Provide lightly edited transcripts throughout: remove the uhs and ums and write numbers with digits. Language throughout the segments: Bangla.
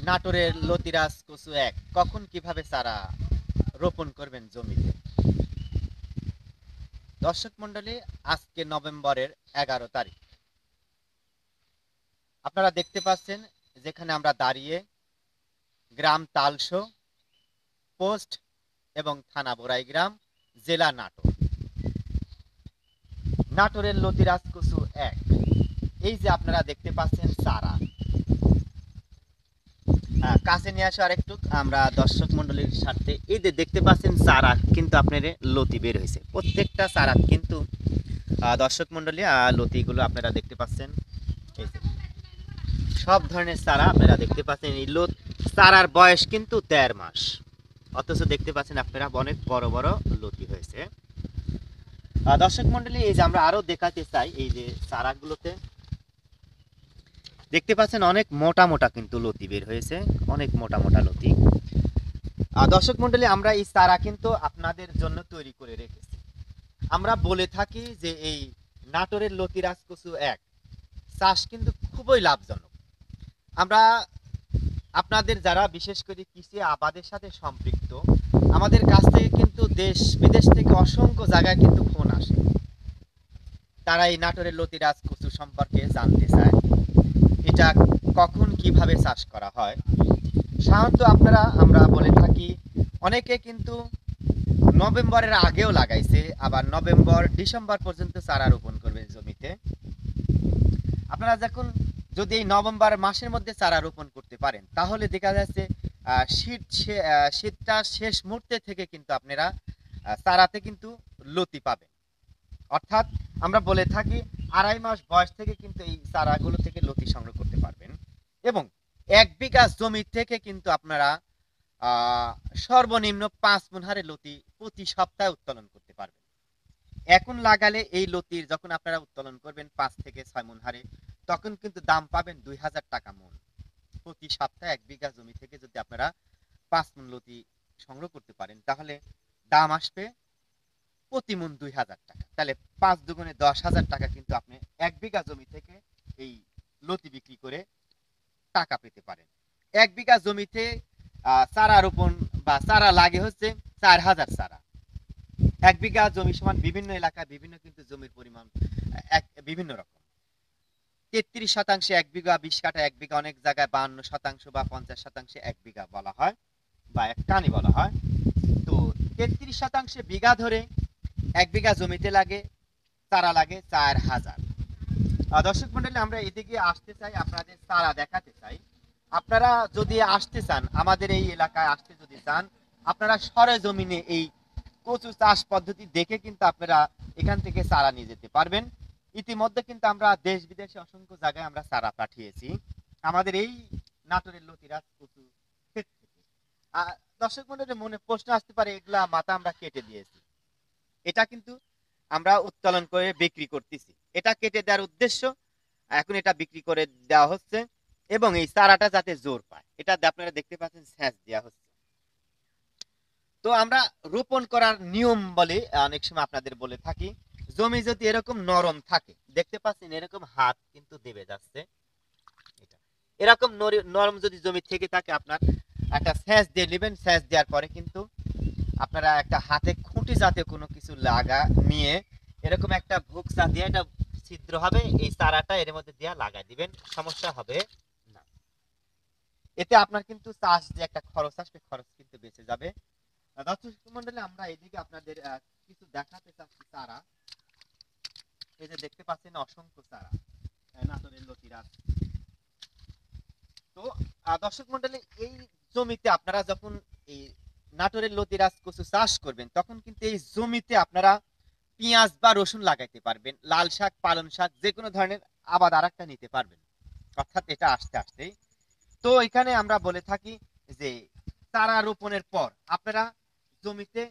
নাটোরের লতিরাজ কচু এক কখন কিভাবে চারা রোপণ করবেন জমিতে। দর্শক মন্ডলী, আজকে নভেম্বরের 11 তারিখ। আপনারা দেখতে পাচ্ছেন যেখানে আমরা দাঁড়িয়ে, গ্রাম তালসো, পোস্ট এবং থানা বোরাইগ্রাম, জেলা নাটোর। নাটোরের লতিরাজ কচু এক, এই যে আপনারা দেখতে পাচ্ছেন চারা। কাছে নিয়ে আসো আরেকটু, আমরা দর্শক মন্ডলীর স্বার্থে। এই যে দেখতে পাচ্ছেন চারা কিন্তু আপনার লতি বের হয়েছে, প্রত্যেকটা চারা কিন্তু দর্শক মন্ডলী লতিগুলো আপনারা দেখতে পাচ্ছেন। এই যে সব ধরনের চারা আপনারা দেখতে পাচ্ছেন। এই চারার বয়স কিন্তু ১৩ মাস, অথচ দেখতে পাচ্ছেন আপনারা অনেক বড় বড় লতি হয়েছে। দর্শক মন্ডলী, এই যে আমরা আরো দেখাতে চাই, এই যে চারাগুলোতে দেখতে পাচ্ছেন অনেক মোটা মোটা কিন্তু লতি বের হয়েছে, অনেক মোটা মোটা লতি। দর্শক মন্ডলী, আমরা এই চারা কিন্তু আপনাদের জন্য তৈরি করে রেখেছি। আমরা বলে থাকি যে এই নাটোরের লতিরাজ কচু এক চাষ কিন্তু খুবই লাভজনক। আমরা আপনাদের যারা বিশেষ করে কৃষি আবাদের সাথে সম্পৃক্ত, আমাদের কাছ থেকে কিন্তু দেশ বিদেশ থেকে অসংখ্য জায়গায় কিন্তু ফোন আসে। তারা এই নাটোরের লতিরাজ কচু সম্পর্কে জানতে চায়, এটা কখন কিভাবে চাষ করা হয়। সাধারণত আমরা বলে থাকি, অনেকে কিন্তু নভেম্বরের আগেও লাগাইছে, আবার নভেম্বর ডিসেম্বর পর্যন্ত চারা রোপণ করবে জমিতে। আপনারা যখন যদি এই নভেম্বর মাসের মধ্যে চারা রোপণ করতে পারেন, তাহলে দেখা যাচ্ছে শীতটা শেষ মুহূর্তে থেকে কিন্তু আপনারা চারাতে কিন্তু লতি পাবেন। অর্থাৎ আমরা বলে থাকি ২.৫ মাস বয়স থেকে কিন্তু এই চারাগুলো থেকে লতি সংগ্রহ করতে পারবেন, এবং ১ বিঘা জমি থেকে কিন্তু আপনারা সর্বনিম্ন ৫ মণ হারে লতি প্রতি সপ্তাহে উত্তোলন করতে পারবেন। এখন লাগালে এই লতির যখন আপনারা উত্তোলন করবেন ৫ থেকে ৬ মণ হারে, তখন কিন্তু দাম পাবেন ২,০০০ টাকা মন। প্রতি সপ্তাহে ১ বিঘা জমি থেকে যদি আপনারা ৫ মণ লতি সংগ্রহ করতে পারেন, তাহলে দাম আসবে প্রতি মণ ২,০০০ টাকা। তাহলে ৫ দুগুণে ১০,০০০ টাকা কিন্তু আপনি ১ বিঘা জমি থেকে এই লতি বিক্রি করে টাকা পেতে পারেন। ১ বিঘা জমিতে চারা রোপণ বা চারা লাগে হচ্ছে ৪,০০০ চারা। ১ বিঘা জমি সমান বিভিন্ন এলাকায় বিভিন্ন কিন্তু জমির পরিমাণ বিভিন্ন রকম। ৩৩ শতাংশে ১ বিঘা, ২০ কাঠা ১ বিঘা, অনেক জায়গায় ৫২ শতাংশ বা ৫০ শতাংশে ১ বিঘা বলা হয় বা এক কানি বলা হয়। তো ৩৩ শতাংশে বিঘা ধরে ১ বিঘা জমিতে লাগে চারা লাগে ৪,০০০। দর্শক মন্ডলী, আমরা এদিকে আসতে চাই, আপনাদের চারা দেখাতে চাই। আপনারা যদি আসতে চান, আমাদের এই এলাকায় আসতে যদি চান, আপনারা সরেজমিনে এই কচু চাষ পদ্ধতি দেখে কিন্তু আপনারা এখান থেকে চারা নিয়ে যেতে পারবেন। ইতিমধ্যে কিন্তু আমরা দেশ বিদেশে অসংখ্য জায়গায় আমরা চারা পাঠিয়েছি আমাদের এই নাটোরের লতিরাজ কচু ক্ষেত থেকে। দর্শক মন্ডলীর মনে প্রশ্ন আসতে পারে, এগুলা মাথা আমরা কেটে দিয়েছি, এটা কিন্তু আমরা উত্তোলন করে বিক্রি করতেছি। এটা কেটে দেওয়ার উদ্দেশ্য, এখন এটা বিক্রি করে দেওয়া হচ্ছে, এবং এই চারাটা যাতে জোর পায়, এটা আপনারা দেখতে পাচ্ছেন সেচ দেওয়া হচ্ছে। তো আমরা রোপণ করার নিয়ম বলে অনেক সময় আপনাদের বলে থাকি, জমি যদি এরকম নরম থাকে, দেখতে পাচ্ছেন এরকম হাত কিন্তু দেবে যাচ্ছে, এটা এরকম নরম যদি জমি থেকে থাকে, আপনার একটা সেচ দিয়ে নেবেন। সেচ দেওয়ার পরে কিন্তু আপনারা একটা হাতে খুঁটি জাতীয় কোনো কিছু লাগা নিয়ে, এরকম একটা ভুকসা দিয়ে একটা ছিদ্র হবে, এই চারাটা এর মধ্যে দিয়ে লাগাই দিবেন, সমস্যা হবে না। এতে আপনার কিন্তু চাষ যে একটা খরচ আসবে, খরচ কিন্তু বেঁচে যাবে। দর্শক মন্ডলী, আমরা এদিকে আপনাদের কিছু দেখাতে চাচ্ছি চারা। এই যে দেখতে পাচ্ছেন অসংখ্য চারা, নাটোরের লতিরাজ। তো দর্শক মন্ডলী, এই জমিতে আপনারা যখন এই নাটোরের লতিরাজ কচু চাষ করবেন, তখন কিন্তু এই জমিতে আপনারা পেঁয়াজ বা রসুন লাগাইতে পারবেন, লাল শাক, পালং শাক, যে কোনো ধরনের আবাদ আরেকটা নিতে পারবেন, অর্থাৎ এটা আসতে আসতেই। তো এখানে আমরা বলে থাকি যে চারা রোপণের পর আপনারা জমিতে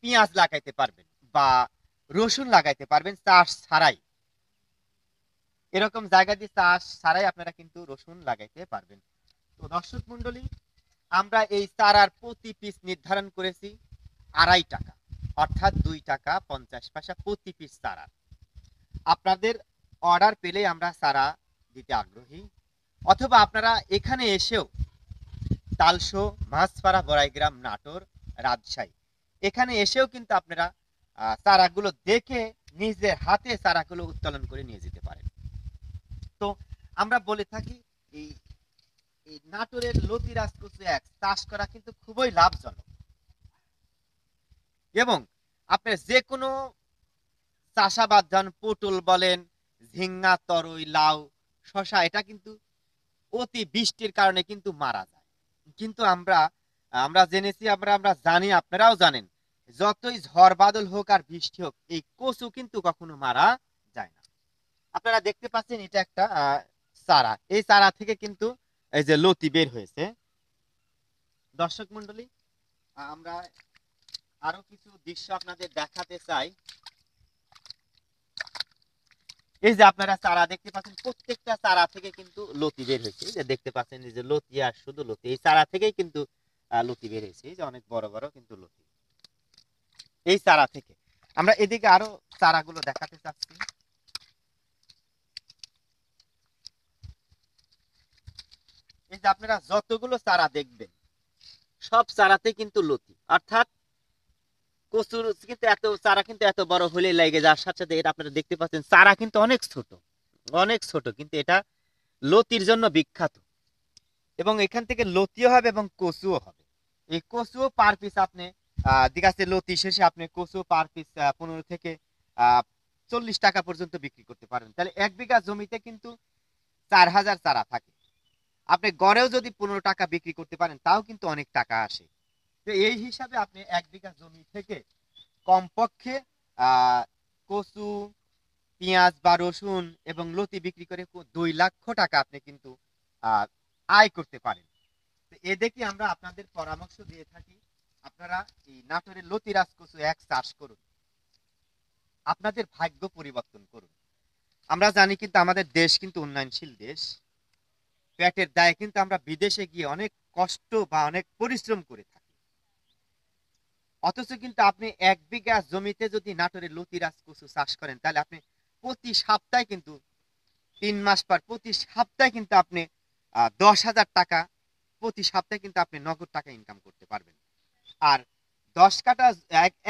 পেঁয়াজ লাগাইতে পারবেন বা রসুন লাগাইতে পারবেন চাষ ছাড়াই। এরকম জায়গা দিয়ে চাষ ছাড়াই আপনারা কিন্তু রসুন লাগাইতে পারবেন। তো দর্শক মন্ডলী, আমরা এই চারার প্রতি পিস নির্ধারণ করেছি ২.৫ টাকা, অর্থাৎ ২ টাকা ৫০ পয়সা প্রতি পিস চারা। আপনাদের অর্ডার পেলেই আমরা চারা দিতে আগ্রহী, অথবা আপনারা এখানে এসেও তালশো, মাছপাড়া, বড়াইগ্রাম, নাটোর, রাজশাহী। এখানে এসেও কিন্তু আপনারা চারাগুলো দেখে নিজের হাতে চারাগুলো উত্তোলন করে নিয়ে যেতে পারেন। তো আমরা বলে থাকি এই এই নাটোরের লতিরাজ কচু এক চাষ করা কিন্তু খুবই লাভজনক, এবং আপনার যে কোনো চাষাবাদ, যেমন পটল বলেন, ঝিঙ্গা, তরই, লাউ, শশা, এটা কিন্তু অতি বৃষ্টির কারণে কিন্তু মারা যায়। কিন্তু আমরা আমরা জেনেছি, আমরা আমরা জানি, আপনারাও জানেন, যতই ঝড় বাদল হোক আর বৃষ্টি হোক, এই কচু কিন্তু কখনো মারা যায় না। আপনারা দেখতে পাচ্ছেন এটা একটা চারা, এই চারা থেকে কিন্তু এই যে লতি বের হয়েছে। দর্শক মন্ডলী, আমরা আরো কিছু দৃশ্য আপনাদের দেখাতে চাই। এই যে আপনারা চারা দেখতে পাচ্ছেন, প্রত্যেকটা চারা থেকে কিন্তু লতি বের হয়েছে। এই যে দেখতে পাচ্ছেন, এই যে লতি আর শুধু লতি, এই চারা থেকেই কিন্তু লতি বের হয়েছে। এই যে অনেক বড় বড় কিন্তু লতি এই চারা থেকে। আমরা এদিকে আরো চারাগুলো দেখাতে চাচ্ছি। এই যে আপনারা যতগুলো চারা দেখবেন, সব চারাতে কিন্তু লতি, অর্থাৎ কচুর কিন্তু এত চারা কিন্তু এত বড় হলে লেগে যাওয়ার সাথে সাথে এটা আপনারা দেখতে পাচ্ছেন চারা কিন্তু অনেক ছোট, অনেক ছোট, কিন্তু এটা লতির জন্য বিখ্যাত। এবং এখান থেকে লতিও হবে এবং কচুও হবে। এই কচুও পার পিস আপনি দিগাছে লতি শেষে আপনি কচু পার পিস 15 থেকে 40 টাকা পর্যন্ত বিক্রি করতে পারবেন। তাহলে 1 বিঘা জমিতে কিন্তু 4000 চারা থাকে। আপনি গড়েও যদি 15 টাকা বিক্রি করতে পারেন, তাও কিন্তু অনেক টাকা আসে। তো এই হিসাবে আপনি 1 বিঘা জমি থেকে কমপক্ষে কচু, পেঁয়াজ বা রসুন এবং লতি বিক্রি করে 2 লক্ষ টাকা আপনি কিন্তু আয় করতে পারেন। তো এ দেখি আমরা আপনাদের পরামর্শ দিয়ে থাকি, আপনারা এই নাটোরের লতিরাজ কচু এক চাষ করুন, আপনাদের ভাগ্য পরিবর্তন করুন। আমরা জানি কিন্তু আমাদের দেশ কিন্তু উন্নয়নশীল দেশ, পেটের দায়ে কিন্তু আমরা বিদেশে গিয়ে অনেক কষ্ট বা অনেক পরিশ্রম করে থাকি। অথচ কিন্তু আপনি 1 বিঘা জমিতে যদি নাটোরের লতিরাজ কচু চাষ করেন, তাহলে আপনি প্রতি সপ্তাহে কিন্তু 3 মাস পর প্রতি সপ্তাহে কিন্তু আপনি 10,000 টাকা প্রতি সপ্তাহে কিন্তু আপনি নগদ টাকা ইনকাম করতে পারবেন। আর 10 কাঠা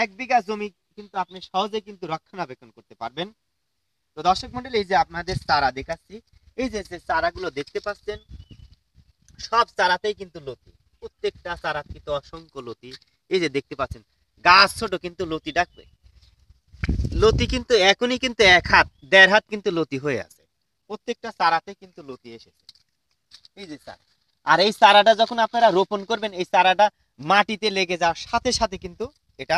1 বিঘা জমি কিন্তু আপনি সহজে কিন্তু রক্ষণাবেক্ষণ করতে পারবেন। তো দর্শক মন্ডলী, এই যে আপনাদের চারা দেখাচ্ছি, এই যে চারাগুলো দেখতে পাচ্ছেন, সব চারাতেই কিন্তু লতি, প্রত্যেকটা চারা কিন্তু অসংখ্য লতি। এই যে দেখতে পাচ্ছেন, গাছ ছোট কিন্তু লতি ডাকবে, লতি কিন্তু এখনই কিন্তু 1 হাত 1.5 হাত কিন্তু লতি হয়ে আছে, প্রত্যেকটা চারাতে কিন্তু লতি এসেছে। এই যে চারা, আর এই চারাটা যখন আপনারা রোপণ করবেন, এই চারাটা মাটিতে লেগে যাওয়ার সাথে সাথে কিন্তু এটা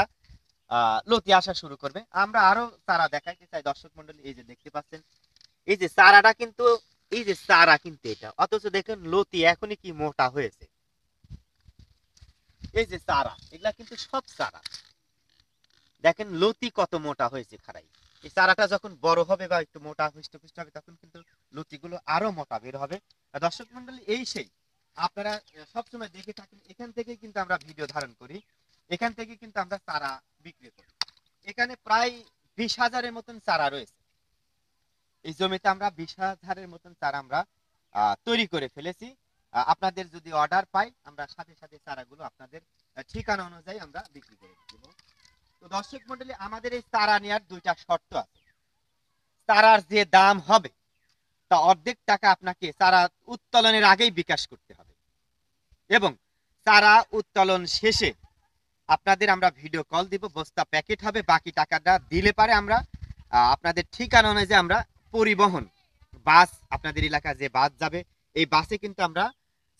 লতি আসা শুরু করবে। আমরা আরো চারা দেখাইতে চাই দর্শক মন্ডলী। এই যে দেখতে পাচ্ছেন, এই যে চারাটা কিন্তু, এই যে চারা কিন্তু এটা, অথচ দেখেন লতি এখনই কি মোটা হয়েছে। এই যে চারা, এগুলা কিন্তু সব চারা, দেখেন লতি কত মোটা হয়েছে খারাই। এই চারাটা যখন বড় হবে বা একটু মোটা হৃষ্টপুষ্ট হবে, তখন কিন্তু লতিগুলো আরো মোটা বের হবে। দর্শক মন্ডলী, এই সেই আপনারা সবসময় দেখে থাকেন, এখান থেকে কিন্তু আমরা ভিডিও ধারণ করি, এখান থেকে কিন্তু আমরা চারা বিক্রি করি। এখানে প্রায় 20,000-এর মতন চারা রয়েছে। এই জমিতে আমরা 20,000-এর মতন চারা আমরা তৈরি করে ফেলেছি। আপনাদের যদি অর্ডার পাই, আমরা সাথে সাথে চারাগুলো আপনাদের ঠিকানা অনুযায়ী আমরা বিক্রি করে দেব। তো দর্শক মন্ডলী, আমাদের এই চারা নেওয়ার 2টা শর্ত আছে। চারার যে দাম হবে, তা অর্ধেক টাকা আপনাকে চারা উত্তোলনের আগেই বিকাশ করতে হবে, এবং চারা উত্তোলন শেষে আপনাদের আমরা ভিডিও কল দিব, বস্তা প্যাকেট হবে, বাকি টাকাটা দিলে পারে আমরা আপনাদের ঠিকানা অনুযায়ী আমরা পরিবহন বাস, আপনাদের এলাকা যে বাস যাবে, এই বাসে কিন্তু আমরা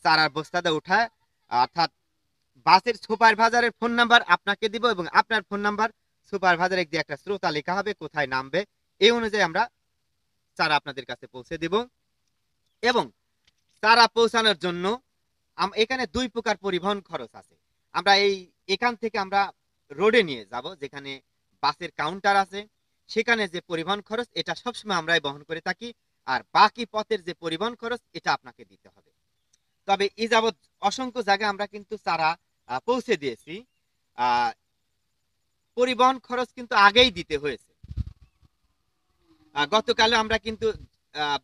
চারার বস্তাটা উঠায়, অর্থাৎ বাসের সুপারভাইজারের ফোন নাম্বার আপনাকে দিব, এবং আপনার ফোন নাম্বার সুপারভাইজারের দিয়ে একটা শ্রোতা লেখা হবে, কোথায় নামবে, এই অনুযায়ী আমরা চারা আপনাদের কাছে পৌঁছে দিব। এবং চারা পৌঁছানোর জন্য এখানে 2 প্রকার পরিবহন খরচ আছে। আমরা এখান থেকে আমরা রোডে নিয়ে যাব, যেখানে বাসের কাউন্টার আছে, সেখানে যে পরিবহন খরচ, এটা সবসময় আমরাই বহন করে থাকি। আর বাকি পথের যে পরিবহন খরচ, এটা আপনাকে দিতে হবে। তবে এই যাবৎ অসংখ্য জায়গায় আমরা কিন্তু চারা পৌঁছে দিয়েছি, পরিবহন খরচ কিন্তু আগেই দিতে হয়েছে। গতকালে আমরা কিন্তু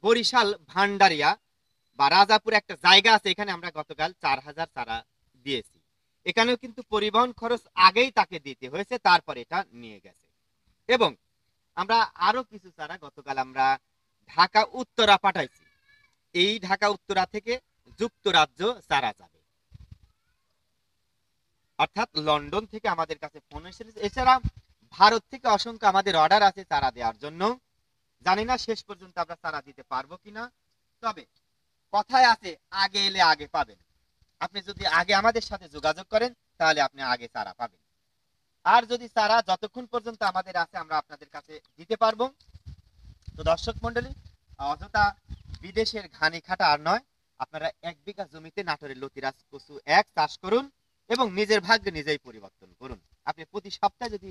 বরিশাল, ভান্ডারিয়া বা রাজাপুর একটা জায়গা আছে, এখানে আমরা গতকাল 4000 চারা দিয়েছি। এখানেও কিন্তু পরিবহন খরচ আগেই তাকে দিতে হয়েছে, তারপর এটা নিয়ে গেছে। এবং আমরা আরো কিছু চারা গতকাল আমরা ঢাকা উত্তরা পাঠাইছি। এই ঢাকা উত্তরা থেকে যুক্তরাজ্য চারা যাবে, অর্থাৎ লন্ডন থেকে আমাদের কাছে ফোন এসেছে। এছাড়া ভারত থেকে অসংখ্য আমাদের অর্ডার আছে চারা দেওয়ার জন্য। জানি না শেষ পর্যন্ত আমরা চারা দিতে পারবো কিনা, তবে কথায় আছে আগে এলে আগে পাবেন। আপনি যদি আগে আমাদের সাথে যোগাযোগ করেন তাহলে আপনি আগে চারা পাবেন। আর যদি চারা যতক্ষণ পর্যন্ত আমাদের আছে আমরা আপনাদের কাছে দিতে পারবো। তো দর্শক মন্ডলী, অযথা বিদেশের ঘানি খাটা আর নয়, আপনারা 1 বিঘা জমিতে নাটোরের লতিরাজ কচু 1 চাষ করুন এবং নিজের ভাগ্য নিজেই পরিবর্তন করুন। আপনি প্রতি সপ্তাহে যদি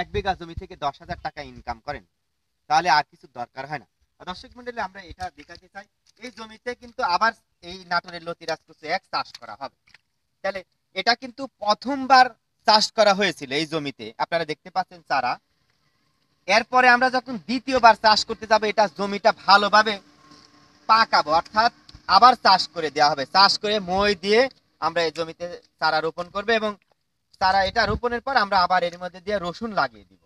1 বিঘা জমি থেকে 10,000 টাকা ইনকাম করেন তাহলে আর কিছু দরকার হয় না। দর্শক মন্ডলী, আমরা এটা দেখাতে চাই এই জমিতে কিন্তু আবার এই নাটোরের লতিরাজ কচু 1 চাষ করা হবে। তাহলে এটা কিন্তু প্রথমবার চাষ করা হয়েছিল এই জমিতে, আপনারা দেখতে পাচ্ছেন চারা। এরপরে আমরা যখন দ্বিতীয়বার চাষ করতে যাব, এটা জমিটা ভালোভাবে পাকাবো, অর্থাৎ আবার চাষ করে দেওয়া হবে। চাষ করে মই দিয়ে আমরা এই জমিতে চারা রোপণ করবে এবং চারা এটা রোপণের পর আমরা আবার এর মধ্যে দিয়ে রসুন লাগিয়ে দিব।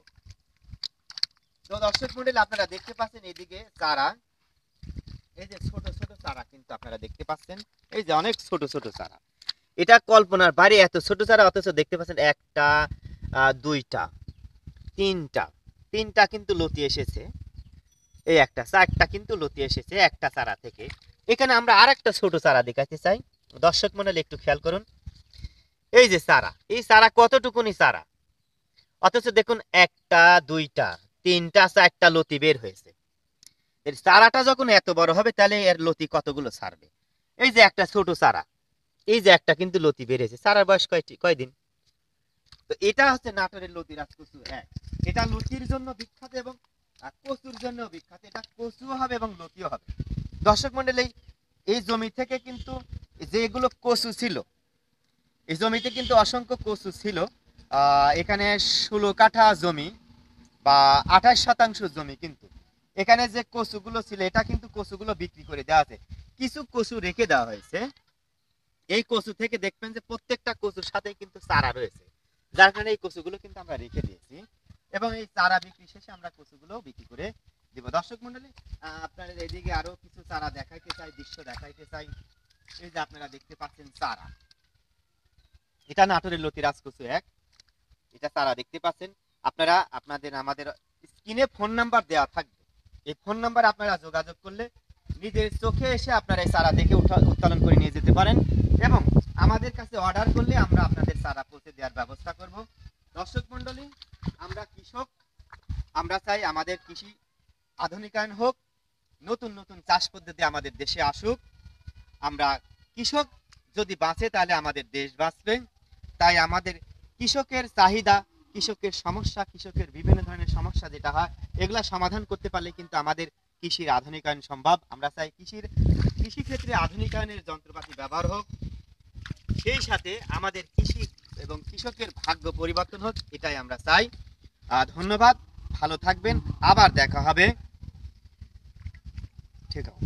তো দর্শক মন্ডলী, আপনারা দেখতে পাচ্ছেন এদিকে চারা, এই যে ছোট ছোট চারা কিন্তু আপনারা দেখতে পাচ্ছেন, এই যে অনেক ছোট ছোট চারা। এটা কল্পনার বাইরে এত ছোট চারা, অথচ দেখতে পাচ্ছেন একটা, দুইটা, তিনটা কিন্তু লতি এসেছে। এই একটা, 4টা কিন্তু লতি এসেছে একটা চারা থেকে। এখানে আমরা আরেকটা ছোট চারা দেখাতে চাই। দর্শক মণ্ডলী একটু খেয়াল করুন, এই যে চারা, এই চারা কতটুকুনি চারা, অথচ দেখুন একটা, দুইটা, তিনটা, 4টা লতি বের হয়েছে। এর চারাটা যখন এত বড় হবে তাহলে এর লতি কতগুলো ছাড়বে। এই যে একটা ছোট চারা, এই যে একটা কিন্তু লতি বেড়েছে। চারার বয়স কয়দিন। তো এটা হচ্ছে নাটোরের লতিরাজ কচু 1। এটা লতির জন্য বিখ্যাত এবং কচুর জন্য বিখ্যাত। এটা কচুও হবে এবং লতিও হবে। দর্শক মন্ডলী, এই জমি থেকে কিন্তু যেগুলো কচু ছিল, এই জমিতে কিন্তু অসংখ্য কচু ছিল। এখানে 16 কাঠা জমি বা 28% জমি, কিন্তু এখানে যে কচুগুলো ছিল এটা কিন্তু কচুগুলো বিক্রি করে দেওয়া আছে, কিছু কচু রেখে দেওয়া হয়েছে। এই কচু থেকে দেখবেন যে প্রত্যেকটা কচুর সাথে কিন্তু চারা রয়েছে, যার কারণে এই কচুগুলো কিন্তু আমরা রেখে দিয়েছি এবং এই চারা বিক্রি শেষে আমরা কচুগুলো বিক্রি করে দিব। দর্শক মন্ডলী, আপনাদের এদিকে আরো কিছু চারা দেখাইতে চাই, দৃশ্য দেখাইতে চাই। এই যে আপনারা দেখতে পাচ্ছেন চারা, এটা নাটোরের লতিরাজ কচু 1। এটা চারা দেখতে পাচ্ছেন আপনারা। আপনাদের আমাদের স্ক্রিনে ফোন নাম্বার দেওয়া থাকবে, এই ফোন নাম্বার আপনারা যোগাযোগ করলে নিজের চোখে এসে আপনারা এই চারা দেখে উত্তোলন করে নিয়ে যেতে পারেন এবং আমাদের কাছে অর্ডার করলে আমরা আপনাদের চারা পৌঁছে দেওয়ার ব্যবস্থা করব। দর্শক মন্ডলী, আমরা কৃষক, আমরা চাই আমাদের কৃষি আধুনিকায়ন হোক, নতুন নতুন চাষ পদ্ধতি আমাদের দেশে আসুক। আমরা কৃষক যদি বাঁচে তাহলে আমাদের দেশ বাঁচবে। তাই আমাদের কৃষকের চাহিদা, কৃষকের সমস্যা, কৃষকের বিভিন্ন ধরনের সমস্যা যেটা হয়, এগুলা সমাধান করতে পারলে কিন্তু আমাদের কৃষির আধুনিকায়ন সম্ভব। আমরা চাই কৃষি ক্ষেত্রে আধুনিকায়নের যন্ত্রপাতি ব্যবহার হোক, সেই সাথে আমাদের কৃষি এবং কৃষকের ভাগ্য পরিবর্তন হোক, এটাই আমরা চাই। ধন্যবাদ, ভালো থাকবেন, আবার দেখা হবে। ঠিক আছে।